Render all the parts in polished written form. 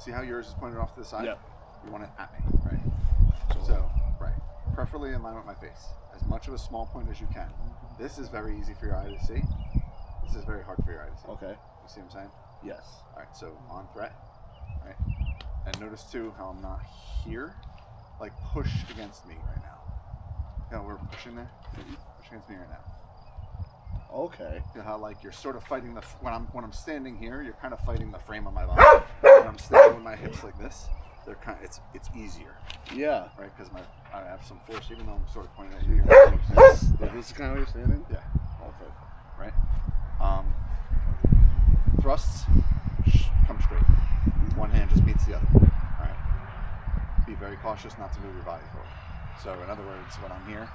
See how yours is pointed off to the side? Yeah. You want it at me, right? So, right. Preferably in line with my face. As much of a small point as you can. This is very easy for your eye to see. This is very hard for your eye to see. Okay. You see what I'm saying? Yes. All right, so on threat, right? And notice too how I'm not here. Like push against me right now. You know, we're pushing there. Push against me right now. Okay. You know how like you're sort of fighting the when I'm standing here, you're kind of fighting the frame of my body. When I'm standing with my hips like this, they're kind of, it's easier. Yeah. Right, because I have some force, even though I'm sort of pointing at you. This is kind of what you're standing? Yeah. Okay. Right. Thrusts come straight. One hand just meets the other. All right. Be very cautious not to move your body forward. So in other words, when I'm here,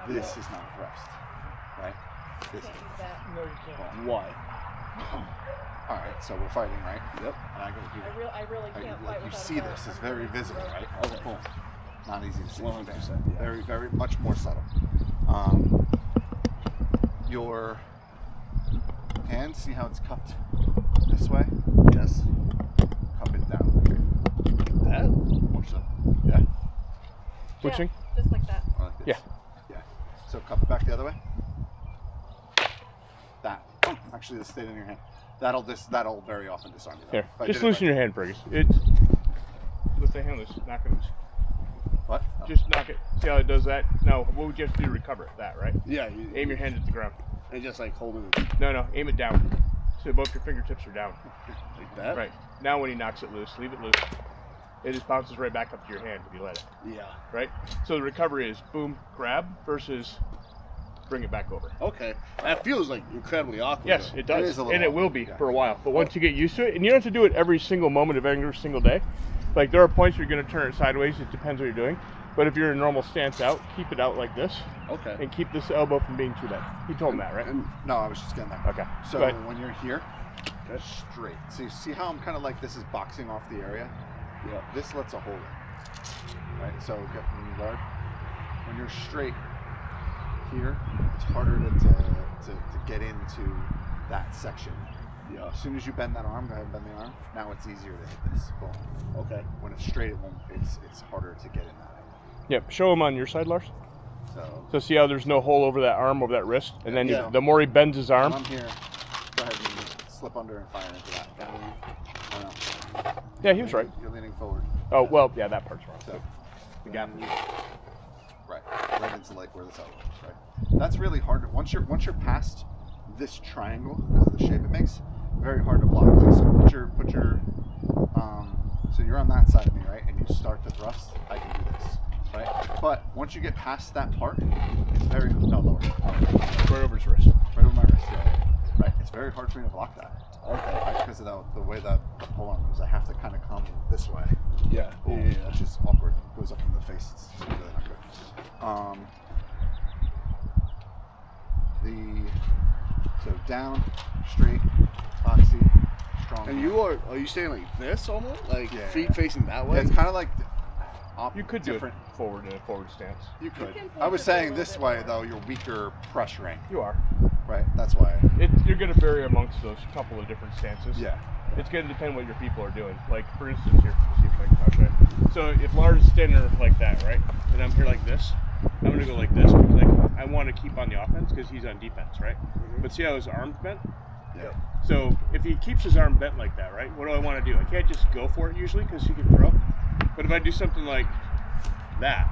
this is not a thrust, right? This is. No, you can't. Why? All right, so we're fighting, right? Yep. And I go here. I really can't fight You without see a this, it's very visible, right? Okay. Boom. Not easy to see. 100%, yeah. Very, very much more subtle. Your hand, see how it's cupped this way? Yes. Cup it down. That? More so. Yeah. Switching? Yeah, just like that. Or like this. Yeah. Yeah. So cup it back the other way. That. Oh, actually, this stayed in your hand. That'll very often disarm you. Here, If I just did it loosen like- your hand, Fergus. It's with the hand loose. Knock it loose. What? Oh. Just knock it. See how it does that? No, what would you have to do to recover it? That, right? Yeah. Aim your hand at the ground. And just like holding it No, aim it down. So both your fingertips are down. like that? Right. Now when he knocks it loose, leave it loose. It just bounces right back up to your hand if you let it. Yeah. Right? So the recovery is boom, grab versus bring it back over. Okay. That feels like incredibly awkward. Yes, though. it does. It is a little and it will be awkward, yeah. for a while. But once you get used to it, and you don't have to do it every single moment of every single day. Like there are points where you're going to turn it sideways. It depends what you're doing. But if you're in a normal stance out, keep it out like this. Okay. And keep this elbow from being too bent. You told him that, right? No, I was just getting that. Okay. So Go ahead. when you're here, straight. So you see how I'm kind of like this is boxing off the area? Yeah. This lets a hole in. Right? So get in guard. When you're straight here, it's harder to get into that section. Yeah. As soon as you bend that arm, go ahead and bend the arm. Now it's easier to hit this. Boom. Okay. When it's straight, it won't. It's harder to get in that. Yep. Show him on your side, Lars. So So see how there's no hole over that arm, over that wrist? And then Yeah. the more he bends his when arm. I'm here, go ahead and slip under and fire into that. I don't know. Yeah, he was right. You're leaning forward. Oh, well, yeah, that part's wrong. So, The gap. right into like where this elbow is, right? That's really hard. Once you're past this triangle because of the shape it makes, very hard to block. Like so, put your so you're on that side of me, right? And you start to thrust. I can do this, right? But once you get past that part, it's very lower. Right over his wrist. Right over my wrist. Yeah. Right. It's very hard for me to block that. Okay. Right, because of the way that the pull on moves, I have to kind of come this way. Yeah. Ooh, Yeah. which is awkward. It goes up in the face. It's just really not good. So down, straight, boxy, strong. And are you staying like this almost? Like Yeah. feet facing that way? Yeah, it's kind of like You could do different. it forward in a forward stance. You could. can push I was it a saying little this bit way more. though. You're weaker pressuring. You are. Right. That's why. You're going to vary amongst those couple of different stances. Yeah. It's going to depend what your people are doing. Like, for instance, here, let's see if I can touch it. So if Lars is standing there like that, right, and I'm here like this, I'm going to go like this because like, I want to keep on the offense because he's on defense, right? But see how his arm's bent? Yeah. So if he keeps his arm bent like that, right, what do I want to do? I can't just go for it usually because he can throw. But if I do something like that,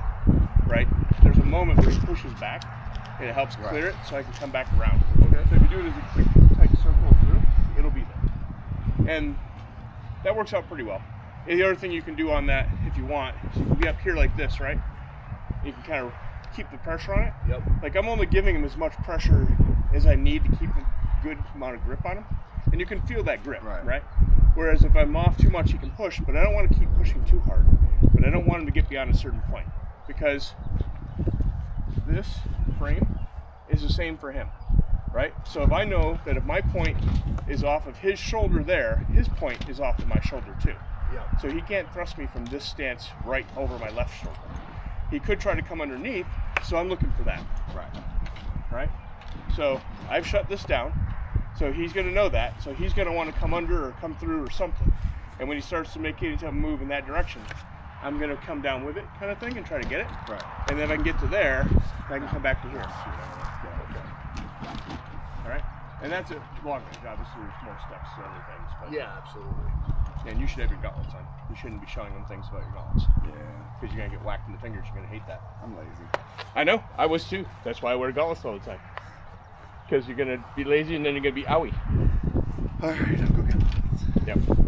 right, there's a moment where he pushes back and it helps clear it so I can come back around. Okay. So if you do it as a quick, tight circle through, it'll be there. And that works out pretty well. And the other thing you can do on that, if you want, is you can be up here like this, right? You can kind of keep the pressure on it. Yep. Like I'm only giving him as much pressure as I need to keep a good amount of grip on him. And you can feel that grip, right? Whereas if I'm off too much, he can push, but I don't want to keep pushing too hard. But I don't want him to get beyond a certain point because this frame is the same for him, right? So if I know that if my point is off of his shoulder there, his point is off of my shoulder too. Yeah. So he can't thrust me from this stance right over my left shoulder. He could try to come underneath, so I'm looking for that. Right. Right? So I've shut this down. So he's going to know that. So he's going to want to come under or come through or something. And when he starts to make any type of move in that direction, I'm going to come down with it kind of thing and try to get it. Right. And then if I can get to there, I can come back to here. All right? And that's a long range. Obviously, there's more steps to other things. But Yeah, absolutely. And you should have your gauntlets on. You shouldn't be showing them things about your gauntlets. Yeah. Because you're going to get whacked in the fingers. You're going to hate that. I'm lazy. I know. I was too. That's why I wear gauntlets all the time. Because you're going to be lazy and then you're going to be owie. All right, I'll go get it. Yep.